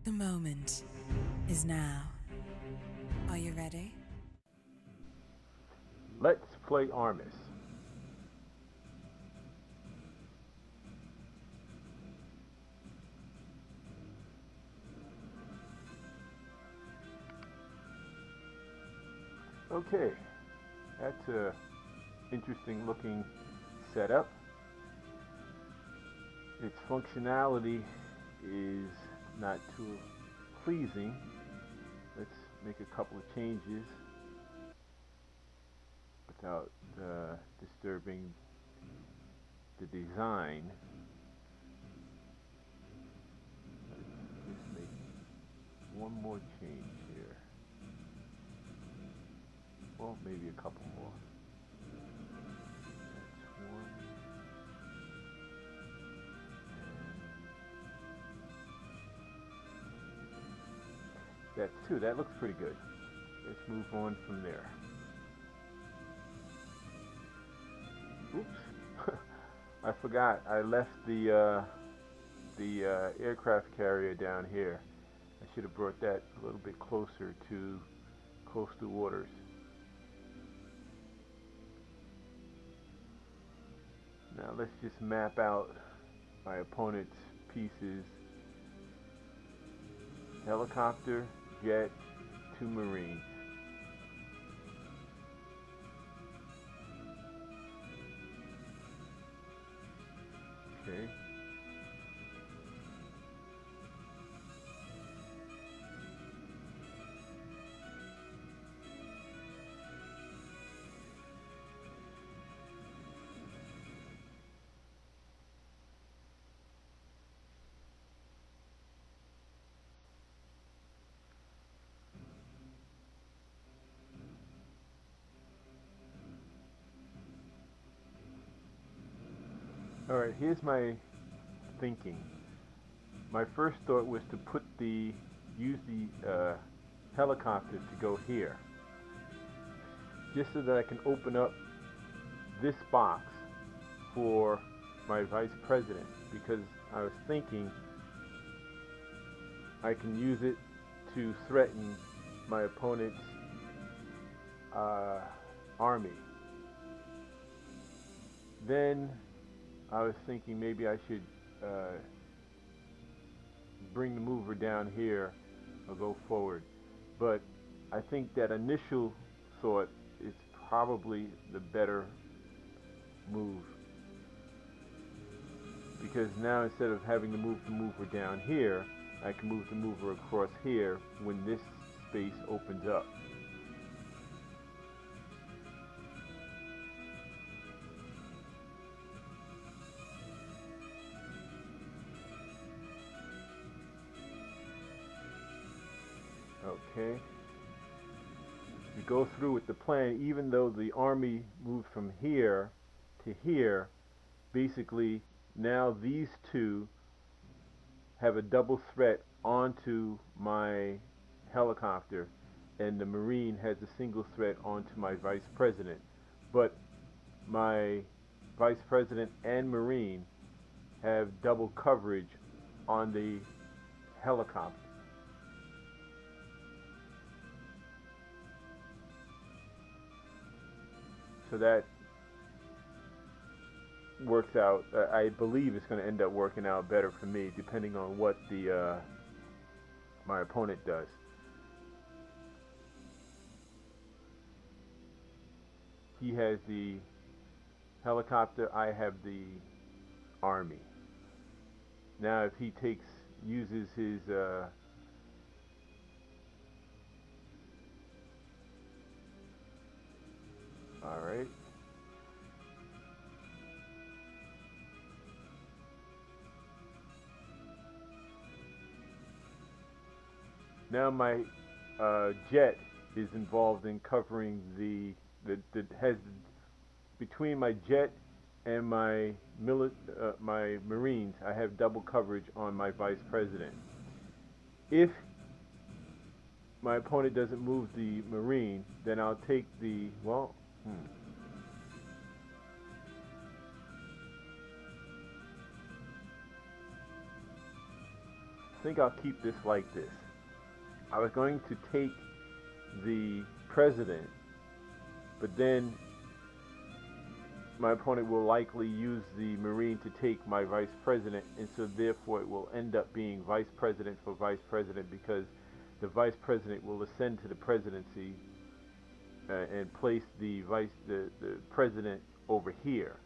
The moment is now. Are you ready? Let's play Armis. Okay, that's a interesting looking setup. Its functionality is not too pleasing. Let's make a couple of changes without disturbing the design. Let's just make one more change here. Well, maybe a couple more. That's one. That's two. That looks pretty good. Let's move on from there. Oops. I forgot. I left the aircraft carrier down here. I should have brought that a little bit closer to coastal waters. Now let's just map out my opponent's pieces. Helicopter, jet, 2 Marines. Okay. Alright, here's my thinking. My first thought was to use the helicopter to go here, just so that I can open up this box for my vice president, because I was thinking I can use it to threaten my opponent's army. Then I was thinking maybe I should bring the mover down here or go forward. But I think that initial thought is probably the better move. Because now instead of having to move the mover down here, I can move the mover across here when this space opens up. Okay. We go through with the plan, even though the army moved from here to here, basically now these two have a double threat onto my helicopter, and the Marine has a single threat onto my Vice President. But my Vice President and Marine have double coverage on the helicopter. So that works out. I believe it's going to end up working out better for me, depending on what the my opponent does. He has the helicopter. I have the army. Now, if he uses his all right. Now my jet is involved in covering has between my jet and my Marines. I have double coverage on my Vice President. If my opponent doesn't move the Marine, then I'll take the think I'll keep this like this. I was going to take the president, but then my opponent will likely use the Marine to take my vice president, and so therefore it will end up being vice president for vice president, because the vice president will ascend to the presidency and place the president over here.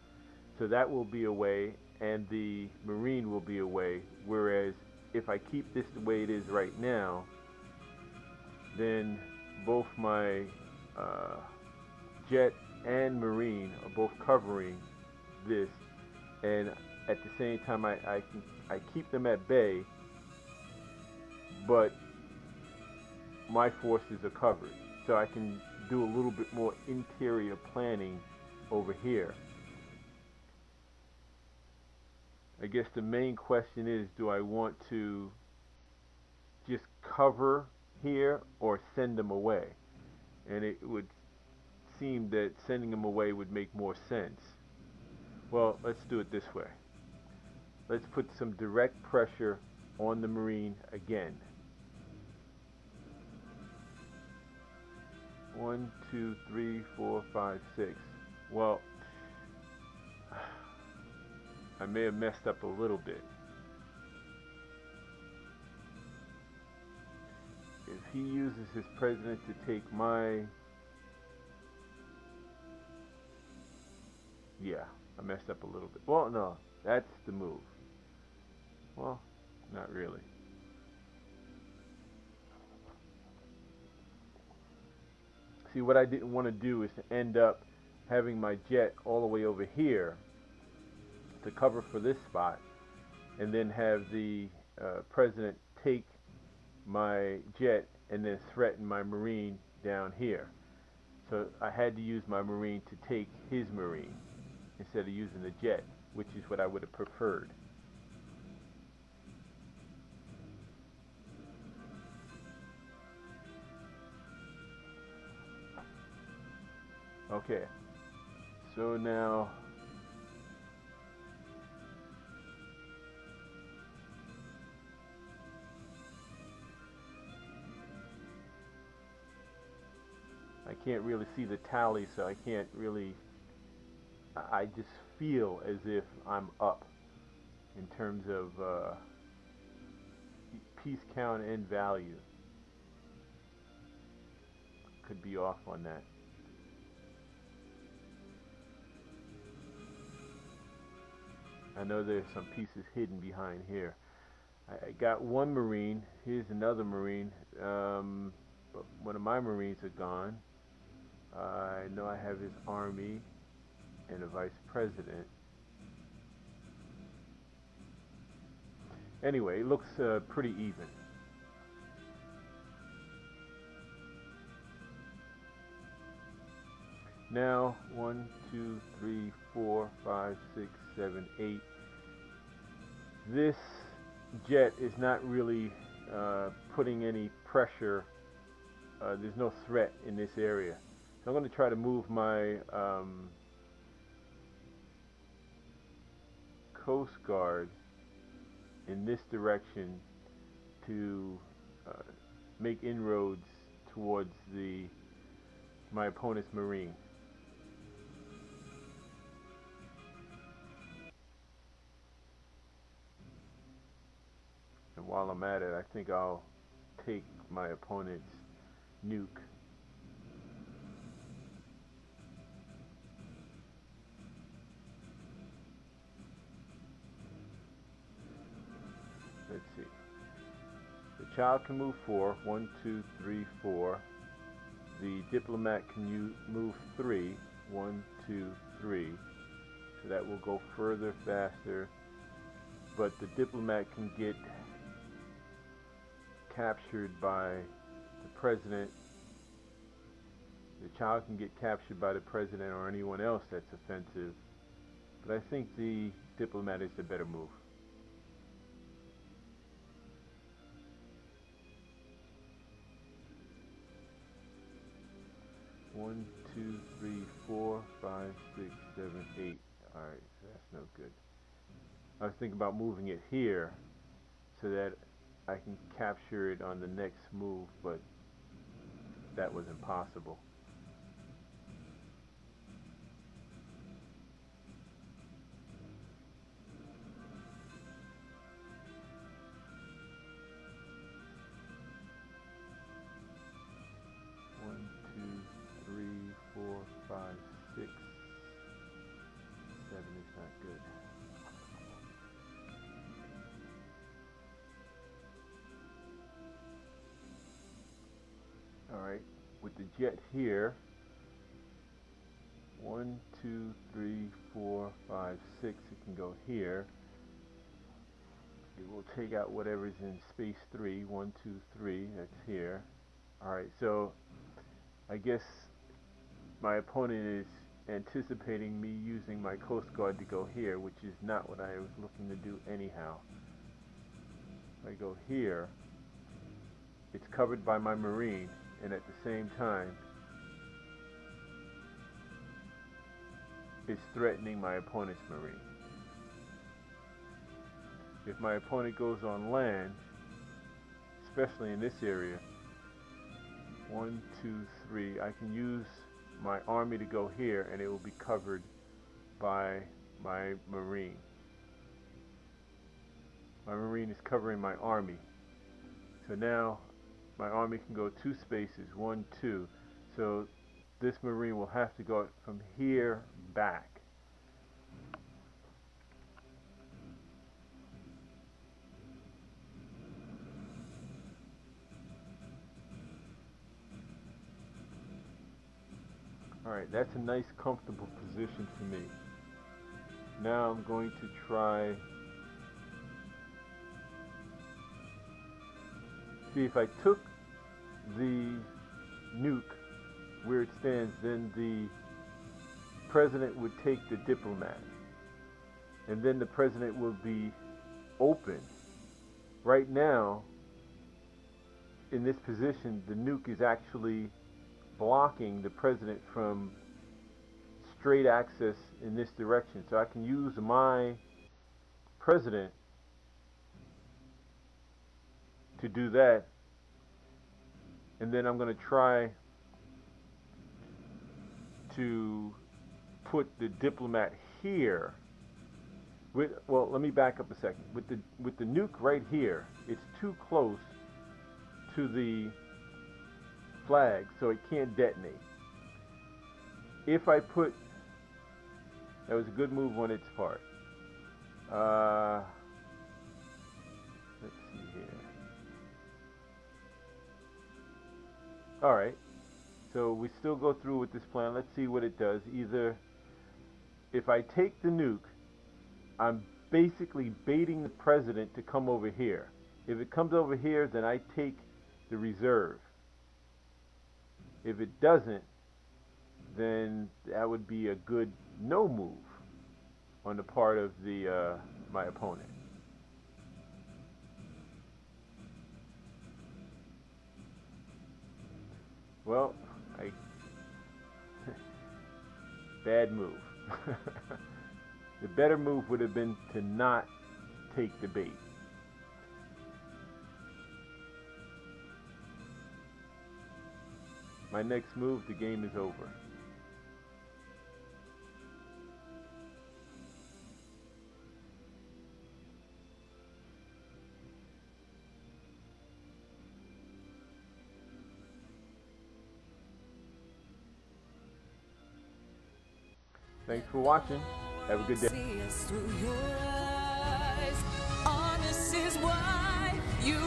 So that will be away, and the Marine will be away. Whereas if I keep this the way it is right now, then both my jet and Marine are both covering this, and at the same time I keep them at bay, but my forces are covered, so I can do a little bit more interior planning over here. I guess the main question is, do I want to just cover here or send them away? And it would seem that sending them away would make more sense. Well, let's do it this way. Let's put some direct pressure on the Marine again. 1, 2, 3, 4, 5, 6. Well, I may have messed up a little bit. If he uses his president to take my... Yeah, I messed up a little bit. Well, no, that's the move. Well, not really. See, what I didn't want to do is to end up having my jet all the way over here to cover for this spot, and then have the president take my jet and then threaten my Marine down here. So I had to use my Marine to take his Marine instead of using the jet, which is what I would have preferred. Okay, so now I can't really see the tally, so I can't really, I just feel as if I'm up in terms of piece count and value. Could be off on that. I know there's some pieces hidden behind here. I got one Marine. Here's another Marine. But one of my Marines are gone. I know I have his army and a vice president. Anyway, it looks pretty even. Now, 1, 2, 3, 4, 5, 6, 7, 8. This jet is not really putting any pressure. There's no threat in this area. So I'm going to try to move my Coast Guard in this direction to make inroads towards my opponent's Marine. And while I'm at it, I think I'll take my opponent's nuke. Let's see. The child can move 4. 1, 2, 3, 4. The diplomat can move 3. 1, 2, 3. So that will go further, faster. But the diplomat can get captured by the president. The child can get captured by the president or anyone else that's offensive. But I think the diplomat is the better move. One, 2, 3, 4, 5, 6, 7, 8. Alright, so that's no good. I was thinking about moving it here so that I can capture it on the next move, but that was impossible. One, two, three, four, five, six, seven is not good. Alright, with the jet here, 1, 2, 3, 4, 5, 6, it can go here. It will take out whatever's in space 3, 1, 2, 3, that's here. Alright, so I guess my opponent is anticipating me using my Coast Guard to go here, which is not what I was looking to do anyhow. If I go here, it's covered by my Marine, and at the same time it's threatening my opponent's Marine. If my opponent goes on land, especially in this area, 1, 2, 3, I can use my Army to go here and it will be covered by my Marine. My Marine is covering my Army. So now my Army can go 2 spaces, 1, 2. So this Marine will have to go from here back. Alright, that's a nice comfortable position for me. Now I'm going to try, see if I took the nuke where it stands, then the president would take the diplomat, and then the president will be open. Right now, in this position, the nuke is actually blocking the president from straight access in this direction. So I can use my president to do that, and then I'm going to try to put the diplomat here. Well, let me back up a second. With the nuke right here, it's too close to the flag, so it can't detonate. If I put, that was a good move on its part. Let's see here. Alright, so we still go through with this plan. Let's see what it does. Either, if I take the nuke, I'm basically baiting the president to come over here. If it comes over here, then I take the reserve. If it doesn't, then that would be a good no move on the part of the my opponent. Well, bad move. The better move would have been to not take the bait. My next move, the game is over. Thanks for watching. Have a good day. See us through your eyes. Armis is why you